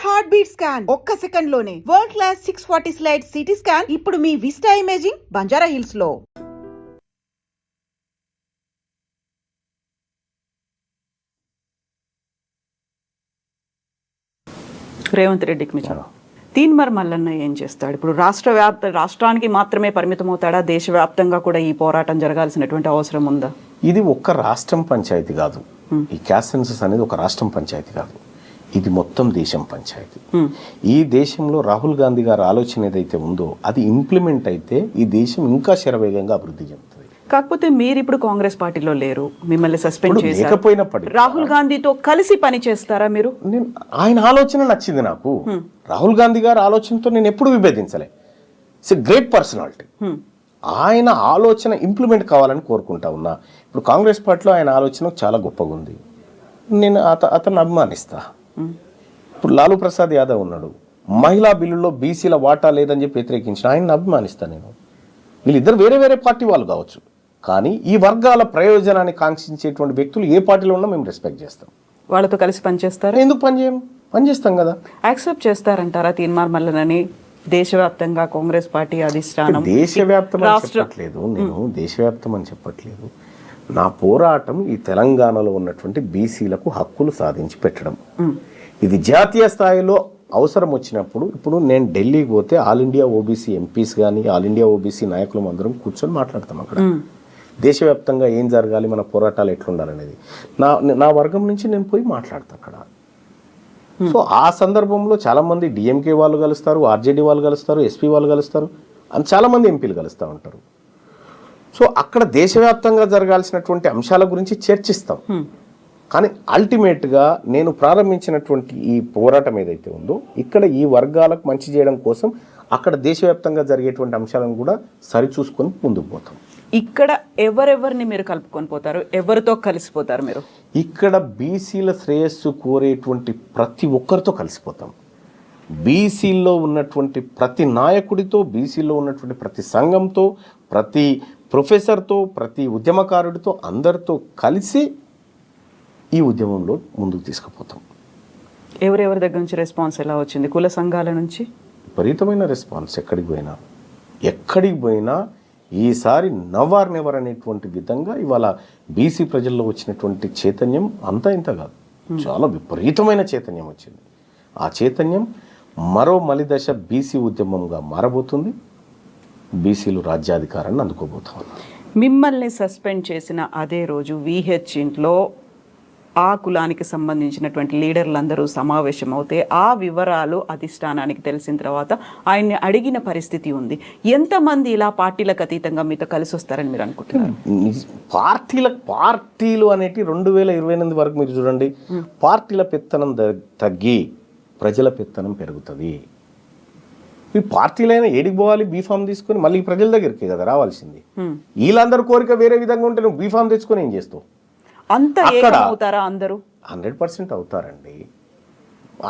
Heart beat scan ఒక్క second లోనే world class 640 slide CT scan ఇప్పుడు మీ విస్టా ఇమేజింగ్ బంజారా హిల్స్ లో. రేవంత్ రెడ్డికి మించిన తీన్మార్ మల్లన్న ఏం చేస్తాడు? ఇప్పుడు రాష్ట్రానికి మాత్రమే పరిమితం అవుతాడా? దేశవ్యాప్తంగా కూడా ఈ పోరాటం జరగాల్సినటువంటి అవసరం ఉందా? ఇది ఒక్క రాష్ట్రం పంచాయతీ కాదు. ఈ క్యాస్ట్ సెన్సస్ అనేది ఒక రాష్ట్రం పంచాయతీ కాదు, ఇది మొత్తం దేశం పంచాయతీ. ఈ దేశంలో రాహుల్ గాంధీ గారి ఆలోచన ఏదైతే ఉందో అది ఇంప్లిమెంట్ అయితే ఈ దేశం ఇంకా శరవేగంగా అభివృద్ధి చెందుతుంది. కాకపోతే మీరు ఇప్పుడు కాంగ్రెస్ పార్టీలో లేరు, మిమ్మల్ని సస్పెండ్ చేశారు. లేకపోయినప్పటికీ రాహుల్ గాంధీతో కలిసి పని చేస్తారా మీరు? ఆయన ఆలోచన నచ్చింది నాకు. రాహుల్ గాంధీ గారి ఆలోచనతో నేను ఎప్పుడు విభేదించలే. It's a great personality. ఆయన ఆలోచన ఇంప్లిమెంట్ కావాలని కోరుకుంటా ఉన్నా. ఇప్పుడు కాంగ్రెస్ పార్టీలో ఆయన ఆలోచన చాలా గొప్పగా ఉంది, నేను అతన్ని అభిమానిస్తా. ఇప్పుడు లాలూ ప్రసాద్ యాదవ్ ఉన్నాడు, మహిళా బిల్లులో బీసీల వాటా లేదని చెప్పి వ్యతిరేకించిన ఆయన్ని అభిమానిస్తా నేను. వీళ్ళిద్దరు వేరే వేరే పార్టీ వాళ్ళు కావచ్చు, కానీ ఈ వర్గాల ప్రయోజనాన్ని కాంక్షించేటువంటి వ్యక్తులు ఏ పార్టీలో ఉన్నా మేము రెస్పెక్ట్ చేస్తాం. వాళ్ళతో కలిసి పనిచేస్తారు. ఎందుకు పనిచేస్తాం కదా. యాక్సెప్ట్ చేస్తారంటారా తీన్మార్ మల్లనని దేశవ్యాప్తంగా కాంగ్రెస్ పార్టీ అధిష్టానం? దేశవ్యాప్తం అని చెప్పట్లేదు, నేను దేశవ్యాప్తం అని చెప్పట్లేదు. నా పోరాటం ఈ తెలంగాణలో ఉన్నటువంటి బీసీలకు హక్కులు సాధించి పెట్టడం. ఇది జాతీయ స్థాయిలో అవసరం వచ్చినప్పుడు, ఇప్పుడు నేను ఢిల్లీకి పోతే ఆల్ ఇండియా ఓబీసీ ఎంపీస్ కానీ ఆల్ ఇండియా ఓబీసీ నాయకులు అందరం కూర్చొని మాట్లాడతాం అక్కడ. దేశవ్యాప్తంగా ఏం జరగాలి, మన పోరాటాలు ఎట్లుండాలనేది నా వర్గం నుంచి నేను పోయి మాట్లాడతాను అక్కడ. సో ఆ సందర్భంలో చాలామంది డిఎంకే వాళ్ళు కలుస్తారు, ఆర్జేడీ వాళ్ళు కలుస్తారు, ఎస్పీ వాళ్ళు కలుస్తారు, అని చాలామంది ఎంపీలు కలుస్తూ ఉంటారు. సో అక్కడ దేశవ్యాప్తంగా జరగాల్సినటువంటి అంశాల గురించి చర్చిస్తాం. కానీ అల్టిమేట్గా నేను ప్రారంభించినటువంటి ఈ పోరాటం ఏదైతే ఉందో ఇక్కడ ఈ వర్గాలకు మంచి చేయడం కోసం అక్కడ దేశవ్యాప్తంగా జరిగేటువంటి అంశాలను కూడా సరిచూసుకొని ముందుకు పోతాం. ఇక్కడ ఎవరెవరిని మీరు కలుపుకొని పోతారు? ఎవరితో కలిసిపోతారు మీరు? ఇక్కడ బీసీల శ్రేయస్సు కోరేటువంటి ప్రతి ఒక్కరితో కలిసిపోతాం. బీసీల్లో ఉన్నటువంటి ప్రతి నాయకుడితో, బీసీలో ఉన్నటువంటి ప్రతి సంఘంతో, ప్రతి ప్రొఫెసర్తో, ప్రతి ఉద్యమకారుడితో, అందరితో కలిసి ఈ ఉద్యమంలో ముందుకు తీసుకుపోతాం. ఎవరెవరి దగ్గర నుంచి రెస్పాన్స్ ఎలా వచ్చింది? కుల సంఘాల నుంచి విపరీతమైన రెస్పాన్స్. ఎక్కడికి పోయినా ఈసారి నవర్ నెవర్ అనేటువంటి విధంగా ఇవాళ బీసీ ప్రజల్లో వచ్చినటువంటి చైతన్యం అంతా ఇంత కాదు, చాలా విపరీతమైన చైతన్యం వచ్చింది. ఆ చైతన్యం మరో మలిదశ బీసీ ఉద్యమంగా మారబోతుంది. బీసీలు రాజ్యాధికారాన్ని అందుకోబోతున్నారు. మిమ్మల్ని సస్పెండ్ చేసిన అదే రోజు విహెచ్ ఇంట్లో ఆ కులానికి సంబంధించినటువంటి లీడర్లందరూ సమావేశం అవుతే ఆ వివరాలు అధిష్టానానికి తెలిసిన తర్వాత ఆయన్ని అడిగిన పరిస్థితి ఉంది. ఎంతమంది ఇలా పార్టీలకు అతీతంగా మీతో కలిసి వస్తారని మీరు అనుకుంటున్నారు? పార్టీలు అనేటి 2028 వరకు మీరు చూడండి, పార్టీల పెత్తనం తగ్గి ప్రజల పెత్తనం పెరుగుతుంది. ఈ పార్టీలైనా ఏడికి పోవాలి? బీఫామ్ తీసుకొని మళ్ళీ ప్రజల దగ్గరికి కదా రావాల్సింది. వీళ్ళందరూ కోరిక వేరే విధంగా ఉంటే నువ్వు బీఫామ్ తెచ్చుకొని ఏం చేస్తావు? అంత అవుతారా? అందరూ 100% అవుతారండి.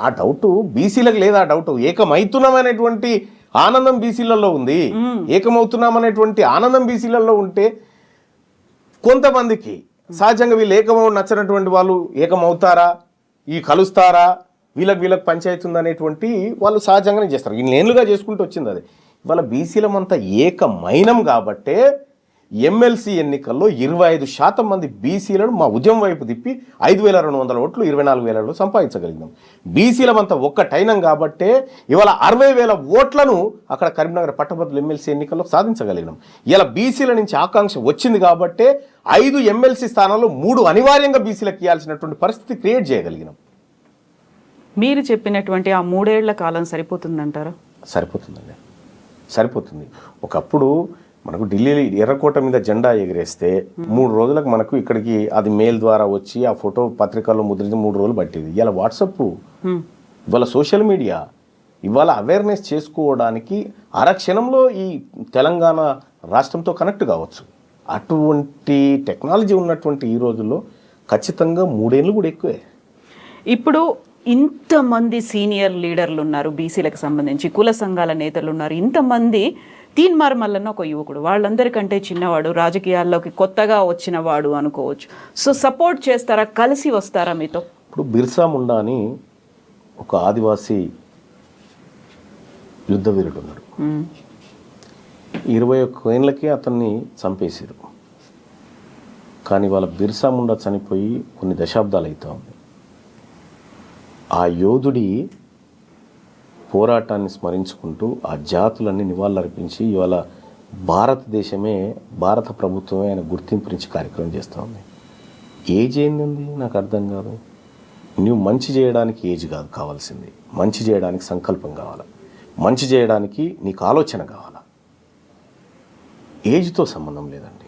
ఆ డౌట్ బీసీలకు లేదా? ఆ డౌట్ ఏకమవుతున్నాం అనేటువంటి ఆనందం బీసీలలో ఉంది. ఏకమవుతున్నాం అనేటువంటి ఆనందం బీసీలలో ఉంటే కొంతమందికి సహజంగా వీళ్ళు ఏకమవు నచ్చినటువంటి వాళ్ళు ఏకమవుతారా, ఈ కలుస్తారా, వీళ్ళకి పంచాయతీ ఉందనేటువంటి వాళ్ళు సహజంగానే చేస్తారు. ఇన్నేళ్ళుగా చేసుకుంటూ వచ్చింది అది. ఇవాళ బీసీలమంతా ఏకమైనం కాబట్టే ఎమ్మెల్సీ ఎన్నికల్లో 25% మంది బీసీలను మా ఉద్యమం వైపు తిప్పి 5,200 ఓట్లు 24,000 సంపాదించగలిగినాం. బీసీలమంతా ఒక్కటైనం కాబట్టే ఇవాళ 60,000 ఓట్లను అక్కడ కరీంనగర్ పట్టభద్రుల ఎమ్మెల్సీ ఎన్నికల్లో సాధించగలిగినాం. ఇలా బీసీల నుంచి ఆకాంక్ష వచ్చింది కాబట్టే 5 ఎమ్మెల్సీ స్థానాల్లో 3 అనివార్యంగా బీసీలకు ఇవ్వాల్సినటువంటి పరిస్థితి క్రియేట్ చేయగలిగినాం. మీరు చెప్పినటువంటి ఆ 3 ఏళ్ల కాలం సరిపోతుందంటారా? సరిపోతుందండి, సరిపోతుంది. ఒకప్పుడు మనకు ఢిల్లీ ఎర్రకోట మీద జెండా ఎగిరేస్తే 3 రోజులకు మనకు ఇక్కడికి అది మెయిల్ ద్వారా వచ్చి ఆ ఫోటో పత్రికల్లో ముద్రించి 3 రోజులు పట్టేది. ఇవాళ వాట్సాప్, ఇవాళ సోషల్ మీడియా, ఇవాళ అవేర్నెస్ చేసుకోవడానికి అరక్షణంలో ఈ తెలంగాణ రాష్ట్రంతో కనెక్ట్ కావచ్చు. అటువంటి టెక్నాలజీ ఉన్నటువంటి ఈ రోజుల్లో ఖచ్చితంగా 3 ఏళ్ళు కూడా ఎక్కువే. ఇప్పుడు ఇంతమంది సీనియర్ లీడర్లు ఉన్నారు, బీసీలకు సంబంధించి కుల సంఘాల నేతలు ఉన్నారు, ఇంతమంది. తీన్మార్ మల్లన్న ఒక యువకుడు, వాళ్ళందరికంటే చిన్నవాడు, రాజకీయాల్లోకి కొత్తగా వచ్చిన వాడు అనుకోవచ్చు. సో సపోర్ట్ చేస్తారా? కలిసి వస్తారా మీతో? ఇప్పుడు బిర్సా ముండా అని ఒక ఆదివాసీ యుద్ధ వీరుడు ఉన్నాడు. 21 ఏళ్ళకి అతన్ని చంపేశారు. కానీ వాళ్ళ బిర్సా ముండా చనిపోయి కొన్ని దశాబ్దాలు అవుతా ఉంది. ఆ యోధుడి పోరాటాన్ని స్మరించుకుంటూ ఆ జాతులన్నీ నివాళులర్పించి ఇవాళ భారతదేశమే, భారత ప్రభుత్వమే ఆయన గుర్తింపునిచ్చి కార్యక్రమం చేస్తూ ఉంది. ఏజ్ ఏంది నాకు అర్థం కాదు. నువ్వు మంచి చేయడానికి ఏజ్ కాదు కావాల్సింది, మంచి చేయడానికి సంకల్పం కావాలి, మంచి చేయడానికి నీకు ఆలోచన కావాలా. ఏజ్తో సంబంధం లేదండి.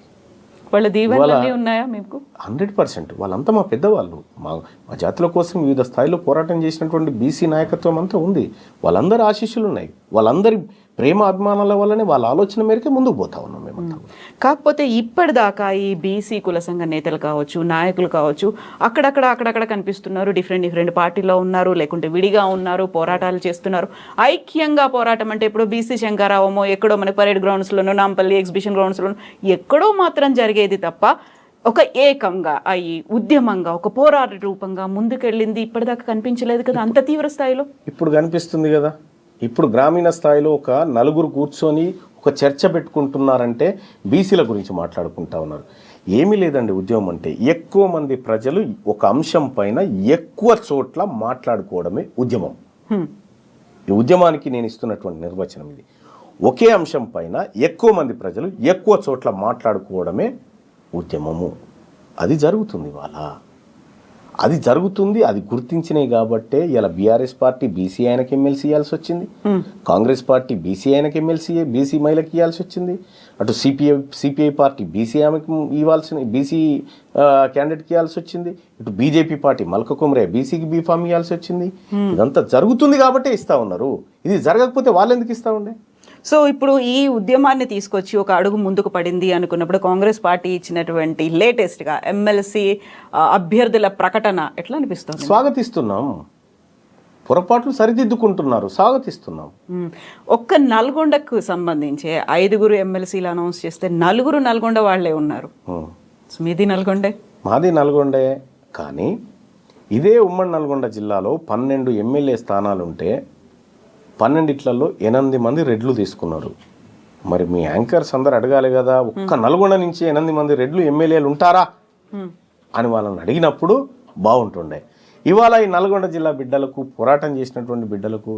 వాళ్ళ దీవెనలు ఉన్నాయా మీకు? 100%. వాళ్ళంతా మా పెద్దవాళ్ళు, మా జాతుల కోసం వివిధ స్థాయిలో పోరాటం చేసినటువంటి బీసీ నాయకత్వం అంతా ఉంది. వాళ్ళందరి ఆశీస్సులు ఉన్నాయి. వాళ్ళందరి ప్రేమ అభిమానాల వల్లనే వాళ్ళ ఆలోచన మేరకే ముందుకు పోతా ఉన్నాం మేమంతా. కాకపోతే ఇప్పటిదాకా ఈ బీసీ కుల సంఘ నేతలు కావచ్చు, నాయకులు కావచ్చు, అక్కడక్కడ కనిపిస్తున్నారు. డిఫరెంట్ పార్టీలో ఉన్నారు, లేకుంటే విడిగా ఉన్నారు, పోరాటాలు చేస్తున్నారు. ఐక్యంగా పోరాటం అంటే ఇప్పుడు బీసీ శంకరావమో ఎక్కడో మన పరేడ్ గ్రౌండ్స్లోనో, నాంపల్లి ఎగ్జిబిషన్ గ్రౌండ్స్లోనో ఎక్కడో మాత్రం జరిగేది తప్ప ఒక ఏకంగా అయ్యి ఉద్యమంగా ఒక పోరాట రూపంగా ముందుకెళ్ళింది ఇప్పటిదాకా కనిపించలేదు కదా అంత తీవ్ర స్థాయిలో. ఇప్పుడు కనిపిస్తుంది కదా. ఇప్పుడు గ్రామీణ స్థాయిలో ఒక నలుగురు కూర్చొని ఒక చర్చ పెట్టుకుంటున్నారంటే బీసీల గురించి మాట్లాడుకుంటా ఉన్నారు. ఏమీ లేదండి. ఉద్యమం అంటే ఎక్కువ మంది ప్రజలు ఒక అంశం పైన ఎక్కువ చోట్ల మాట్లాడుకోవడమే ఉద్యమం. ఈ ఉద్యమానికి నేను ఇస్తున్నటువంటి నిర్వచనం ఇది. ఒకే అంశం పైన ఎక్కువ మంది ప్రజలు ఎక్కువ చోట్ల మాట్లాడుకోవడమే ఉద్యమము. అది జరుగుతుంది ఇవాళ. అది జరుగుతుంది. అది గుర్తించినాయి కాబట్టే ఇలా బీఆర్ఎస్ పార్టీ బీసీ ఆయనకి ఎమ్మెల్సీ ఇవ్వాల్సి వచ్చింది, కాంగ్రెస్ పార్టీ బీసీ ఆయనకి బీసీ మహిళకి ఇవ్వాల్సి వచ్చింది, అటు సిపిఐ పార్టీ బీసీ ఆమెకి బీసీ క్యాండిడేట్కి ఇవ్వాల్సి వచ్చింది, ఇటు బీజేపీ పార్టీ మల్క కుమరే బీసీకి బీఫామ్ ఇవ్వాల్సి వచ్చింది. ఇదంతా జరుగుతుంది కాబట్టే ఇస్తా ఉన్నారు. ఇది జరగకపోతే వాళ్ళు ఎందుకు ఇస్తా ఉండే? సో ఇప్పుడు ఈ ఉద్యమాన్ని తీసుకొచ్చి ఒక అడుగు ముందుకు పడింది అనుకున్నప్పుడు కాంగ్రెస్ పార్టీ ఇచ్చినటువంటి లేటెస్ట్గా ఎమ్మెల్సీ అభ్యర్థుల ప్రకటన ఎట్లా అనిపిస్తుంది? స్వాగతిస్తున్నాం. పొరపాట్లు సరిదిద్దుకుంటున్నారు, స్వాగతిస్తున్నాం. ఒక్క నల్గొండకు సంబంధించి 5 ఎమ్మెల్సీలు అనౌన్స్ చేస్తే 4 నల్గొండ వాళ్లే ఉన్నారు. మీది నల్గొండే? మాది నల్గొండే. కానీ ఇదే ఉమ్మడి నల్గొండ జిల్లాలో 12 ఎమ్మెల్యే స్థానాలుంటే 12లలో 8 మంది రెడ్లు తీసుకున్నారు. మరి మీ యాంకర్స్ అందరు అడగాలి కదా, ఒక్క నల్గొండ నుంచి 8 మంది రెడ్లు ఎమ్మెల్యేలు ఉంటారా అని వాళ్ళని అడిగినప్పుడు బాగుంటుండే. ఇవాళ ఈ నల్గొండ జిల్లా బిడ్డలకు, పోరాటం చేసినటువంటి బిడ్డలకు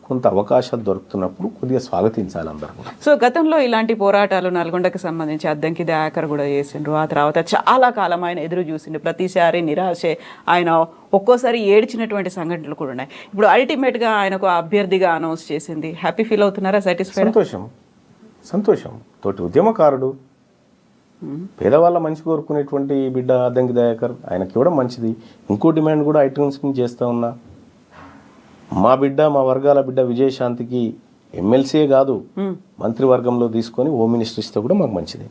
కొంత అవకాశాలు దొరుకుతున్నప్పుడు కొద్దిగా స్వాగతించాలి అందరూ. సో గతంలో ఇలాంటి పోరాటాలు నల్గొండకి సంబంధించి అద్దంకి దయాకర్ కూడా చేసిండ్రు. ఆ తర్వాత చాలా కాలం ఆయన ఎదురు చూసిండు. ప్రతిసారి నిరాశే, ఆయన ఒక్కోసారి ఏడ్చినటువంటి సంఘటనలు కూడా ఉన్నాయి. ఇప్పుడు అల్టిమేట్గా ఆయనకు అభ్యర్థిగా అనౌన్స్ చేసింది. హ్యాపీ ఫీల్ అవుతున్నారా? సాటిస్ఫైడ్? సంతోషం. తోటి ఉద్యమకారుడు, పేదవాళ్ళ మంచి కోరుకునేటువంటి బిడ్డ అద్దంకి దయాకర్, ఆయనకి ఇవ్వడం మంచిది. ఇంకో డిమాండ్ కూడా ఐటమ్స్ చేస్తూ ఉన్నా. మా బిడ్డ, మా వర్గాల బిడ్డ విజయశాంతికి ఎమ్మెల్సీయే కాదు మంత్రివర్గంలో తీసుకొని హోమ్ మినిస్టర్ ఇస్తే కూడా మాకు మంచిది.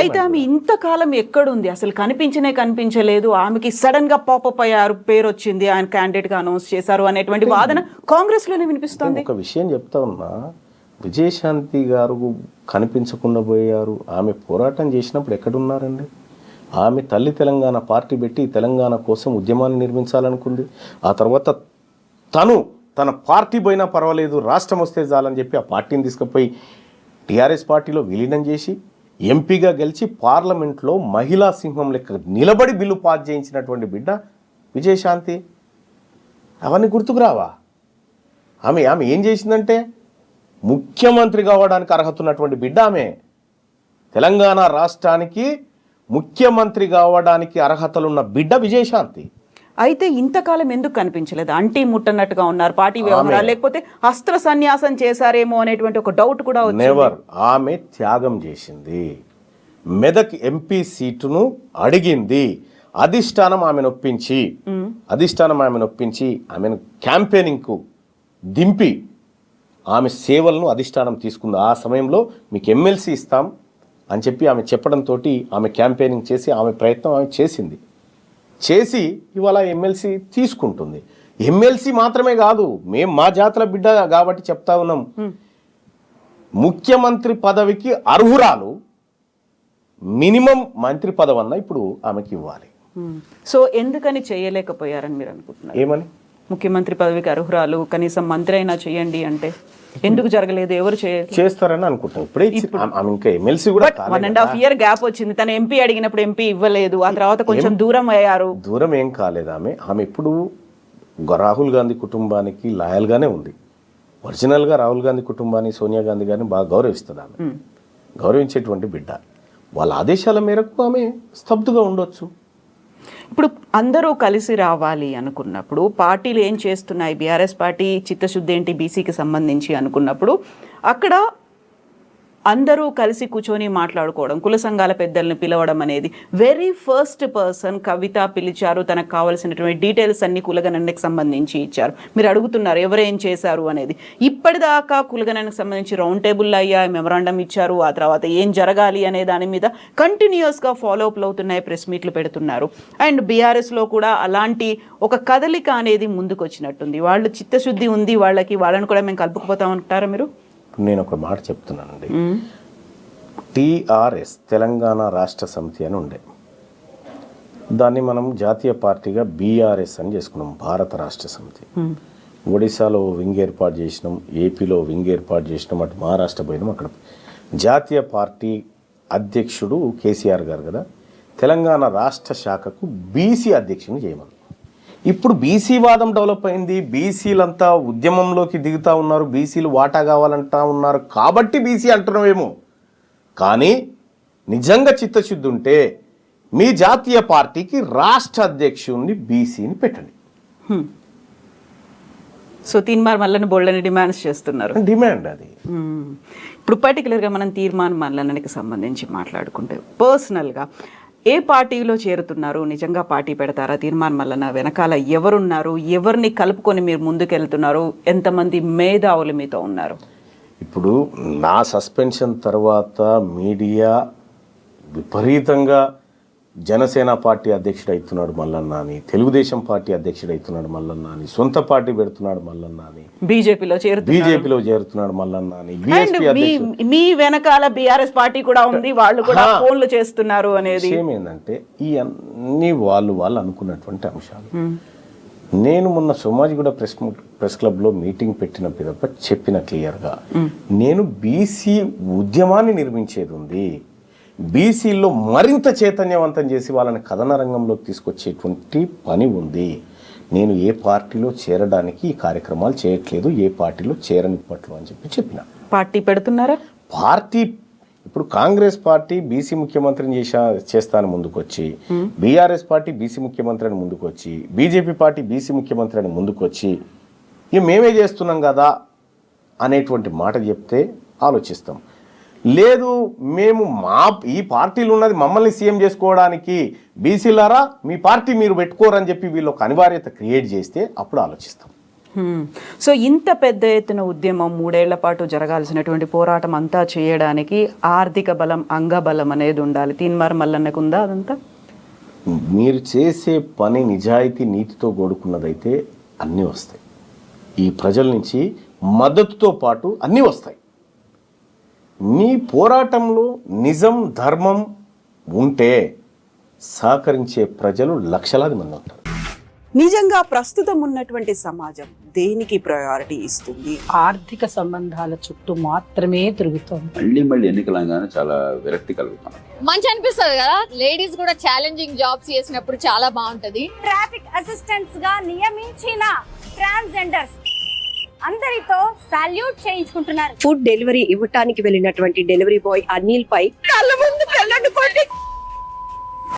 అయితే ఆమె ఇంతకాలం ఎక్కడుంది? అసలు కనిపించలేదు. ఆమెకి సడన్ గా పాపప్ అయ్యారు, పేరు వచ్చింది, ఆయన క్యాండిడేట్ గా అనౌన్స్ చేశారు అనేటువంటి వాదన కాంగ్రెస్ లోనే వినిపిస్తుంది. ఒక విషయం చెప్తా ఉన్నా, విజయశాంతి గారు కనిపించకుండా పోయారు. ఆమె పోరాటం చేసినప్పుడు ఎక్కడున్నారండి? ఆమె తల్లి తెలంగాణ పార్టీ పెట్టి తెలంగాణ కోసం ఉద్యమాన్ని నిర్మించాలనుకుంది. ఆ తర్వాత తన పార్టీ పోయినా పర్వాలేదు, రాష్ట్రం వస్తే చాలని చెప్పి ఆ పార్టీని తీసుకుపోయి టీఆర్ఎస్ పార్టీలో విలీనం చేసి ఎంపీగా గెలిచి పార్లమెంట్లో మహిళా సింహం లెక్క నిలబడి బిల్లు పాస్ చేయించినటువంటి బిడ్డ విజయశాంతి. అవన్నీ గుర్తుకు రావా? ఆమె ఏం చేసిందంటే ముఖ్యమంత్రి కావడానికి అర్హత ఉన్నటువంటి బిడ్డ ఆమె. తెలంగాణ రాష్ట్రానికి ముఖ్యమంత్రి కావడానికి అర్హతలున్న బిడ్డ విజయశాంతి. అయితే ఇంతకాలం ఎందుకు కనిపించలేదు? అంటీ ముట్టనట్టుగా ఉన్నారు, పార్టీ వ్యవహారాలు, లేకపోతే అస్త్ర సన్యాసం చేశారేమో అనేటువంటి ఒక డౌట్ కూడా వచ్చింది. నెవర్. ఆమె త్యాగం చేసింది. మెదక్ ఎంపీ సీటును అడిగింది. అధిష్టానం ఆమెను ఒప్పించి ఆమెను క్యాంపెయినింగ్కు దింపి ఆమె సేవలను అధిష్టానం తీసుకుంది. ఆ సమయంలో మీకు ఎమ్మెల్సీ ఇస్తాం అని చెప్పి ఆమె చెప్పడంతో ఆమె క్యాంపెయినింగ్ చేసి ఆమె ప్రయత్నం ఆమె చేసి ఇవాళ ఎమ్మెల్సీ తీసుకుంటుంది. ఎమ్మెల్సీ మాత్రమే కాదు, మేము మా జాతుల బిడ్డ కాబట్టి చెప్తా ఉన్నాం, ముఖ్యమంత్రి పదవికి అర్హురాలు. మినిమం మంత్రి పదవి అన్న ఇప్పుడు ఆమెకి ఇవ్వాలి. సో ఎందుకని చేయలేకపోయారని మీరు అనుకుంటున్నారు? ఏమని? ముఖ్యమంత్రి పదవికి అర్హురాలు, కనీసం మంత్రి అయినా చేయండి అంటే ఎందుకు జరగలేదు? ఎవరు చేస్తారని అనుకుంటాం. ఇప్పుడే ఆమె ఇంకా ఎమ్మెల్సీ కూడా 1.5 year గ్యాప్ వచ్చింది. తన ఎంపీ అడిగినప్పుడు ఎంపీ ఇవ్వలేదు, ఆ తర్వాత కొంచెం దూరం అయ్యారు. దూరం ఏం కాలేదు. ఆమె ఇప్పుడు రాహుల్ గాంధీ కుటుంబానికి లాయల్ గానే ఉంది. ఒరిజినల్ గా రాహుల్ గాంధీ కుటుంబాన్ని, సోనియా గాంధీ గారిని బాగా గౌరవిస్తుంది. ఆమె గౌరవించేటువంటి బిడ్డ. వాళ్ళ ఆదేశాల మేరకు ఆమె స్తబ్దుగా ఉండొచ్చు. ఇప్పుడు అందరూ కలిసి రావాలి అనుకున్నప్పుడు పార్టీలు ఏం చేస్తున్నాయి? బీఆర్ఎస్ పార్టీ చిత్తశుద్ధి ఏంటి బీసీకి సంబంధించి అనుకున్నప్పుడు అక్కడ అందరూ కలిసి కూర్చొని మాట్లాడుకోవడం, కుల సంఘాల పెద్దల్ని పిలవడం అనేది వెరీ ఫస్ట్ పర్సన్ కవిత పిలిచారు. తనకు కావాల్సినటువంటి డీటెయిల్స్ అన్ని కులగణనకి సంబంధించి ఇచ్చారు. మీరు అడుగుతున్నారు ఎవరేం చేశారు అనేది. ఇప్పటిదాకా కులగణనకు సంబంధించి రౌండ్ టేబుల్ అయ్యా, మెమరాండం ఇచ్చారు. ఆ తర్వాత ఏం జరగాలి అనే దాని మీద కంటిన్యూస్గా ఫాలోఅప్లు అవుతున్నాయి, ప్రెస్ మీట్లు పెడుతున్నారు. అండ్ బీఆర్ఎస్లో కూడా అలాంటి ఒక కదలిక అనేది ముందుకు వచ్చినట్టుంది. వాళ్ళు చిత్తశుద్ధి ఉంది వాళ్ళకి, వాళ్ళని కూడా మేము కలుపుకుపోతామంటారా మీరు? నేను ఒక మాట చెప్తున్నానండి. టీఆర్ఎస్ తెలంగాణ రాష్ట్ర సమితి అని ఉండే, దాన్ని మనం జాతీయ పార్టీగా బీఆర్ఎస్ అని చేసుకున్నాం, భారత రాష్ట్ర సమితి. ఒడిశాలో వింగ్ ఏర్పాటు చేసినాం, ఏపీలో వింగ్ ఏర్పాటు చేసినాం, అటు మహారాష్ట్ర పోయినాం. అక్కడ జాతీయ పార్టీ అధ్యక్షుడు కేసీఆర్ గారు కదా, తెలంగాణ రాష్ట్ర శాఖకు బీసీ అధ్యక్షుని చేయమని. ఇప్పుడు బీసీ వాదం డెవలప్ అయింది. బీసీలంతా ఉద్యమంలోకి దిగుతూ ఉన్నారు, బీసీలు వాటా కావాలంటా ఉన్నారు కాబట్టి బీసీ అంటున్నామేమో. కానీ నిజంగా చిత్తశుద్ధి ఉంటే మీ జాతీయ పార్టీకి రాష్ట్ర అధ్యక్షుడిని బీసీని పెట్టండి. సో తీర్మాన్ మల్లన్న బోల్డని డిమాండ్స్ చేస్తున్నారు. డిమాండ్ అది. ఇప్పుడు పర్టికులర్గా మనం తీర్మాన్ మల్లన్నకి సంబంధించి మాట్లాడుకుంటే పర్సనల్గా ఏ పార్టీలో చేరుతున్నారు? నిజంగా పార్టీ పెడతారా? తీర్మాన్ మల్లన్న వెనకాల ఎవరున్నారు? ఎవరిని కలుపుకొని మీరు ముందుకెళ్తున్నారు? ఎంతమంది మేధావులు మీతో ఉన్నారు? ఇప్పుడు నా సస్పెన్షన్ తర్వాత మీడియా విపరీతంగా జనసేన పార్టీ అధ్యక్షుడు అవుతున్నాడు మల్లన్న అని, తెలుగుదేశం పార్టీ అధ్యక్షుడు అవుతున్నాడు మల్లన్న అని, సొంత పార్టీ పెడుతున్నాడు మల్లన్న అని, బీజేపీలో చేరుతున్నాడు మల్లన్న అని, మీ వెనకాల బీఆర్ఎస్ పార్టీ కూడా ఉంది, వాళ్ళు కూడా ఫోన్లు చేస్తున్నారు అనేది విషయం ఏంటంటే ఈ అన్ని వాళ్ళు అనుకున్నటువంటి అంశాలు. నేను మొన్న సోమాజిగూడ ప్రెస్ క్లబ్లో మీటింగ్ పెట్టిన పిదప చెప్పిన క్లియర్గా, నేను బీసీ ఉద్యమాన్ని నిర్మించేది ఉంది, బీసీల్లో మరింత చైతన్యవంతం చేసి వాళ్ళని కథన రంగంలోకి తీసుకొచ్చేటువంటి పని ఉంది. నేను ఏ పార్టీలో చేరడానికి ఈ కార్యక్రమాలు చేయట్లేదు, ఏ పార్టీలో చేరనిప్పట్లు అని చెప్పిన. పార్టీ పెడుతున్నారా? పార్టీ ఇప్పుడు కాంగ్రెస్ పార్టీ బీసీ ముఖ్యమంత్రిని చేస్తాను ముందుకొచ్చి, బీఆర్ఎస్ పార్టీ బీసీ ముఖ్యమంత్రి అని ముందుకొచ్చి, బీజేపీ పార్టీ బీసీ ముఖ్యమంత్రి అని ముందుకొచ్చి ఇక మేమే చేస్తున్నాం కదా అనేటువంటి మాట చెప్తే ఆలోచిస్తాం. లేదు మేము ఈ పార్టీలు ఉన్నది మమ్మల్ని సీఎం చేసుకోవడానికి, బీసీలారా మీ పార్టీ మీరు పెట్టుకోరని చెప్పి వీళ్ళు ఒక అనివార్యత క్రియేట్ చేస్తే అప్పుడు ఆలోచిస్తాం. సో ఇంత పెద్ద ఎత్తున ఉద్యమం 3 ఏళ్ల పాటు జరగాల్సినటువంటి పోరాటం అంతా చేయడానికి ఆర్థిక బలం, అంగబలం అనేది ఉండాలి. తీన్మార్ మల్లన్నకు ఉందా అదంతా? మీరు చేసే పని నిజాయితీ నీతితో కూడుకున్నదైతే అన్నీ వస్తాయి. ఈ ప్రజల నుంచి మద్దతుతో పాటు అన్నీ వస్తాయి. మీ పోరాటంలో నిజం, ధర్మం ఉంటే సహకరించే ప్రజలు లక్షలాది మంది ఉంటారు. నిజంగా ప్రస్తుతం ఉన్నటువంటి సమాజం దేనికి ప్రయారిటీ ఇస్తుంది? ఆర్థిక సంబంధాల చుట్టూ మాత్రమే తిరుగుతోంది. మళ్ళీ ఎన్నికలంగానే చాలా విరక్తి కలుగుతాను. మంచి అనిపిస్తుంది కదా, లేడీస్ కూడా ఛాలెంజింగ్ జాబ్స్ చేసినప్పుడు చాలా బాగుంటది. ట్రాఫిక్ అసిస్టెంట్స్ గా నియమించిన ట్రాన్స్జెండర్స్ అందరితో సాల్యూట్ చేయించుకుంటున్నారు. ఫుడ్ డెలివరీ ఇవ్వటానికి వెళ్ళినటువంటి డెలివరీ బాయ్ అనిల్ పై కళ్ళ ముందు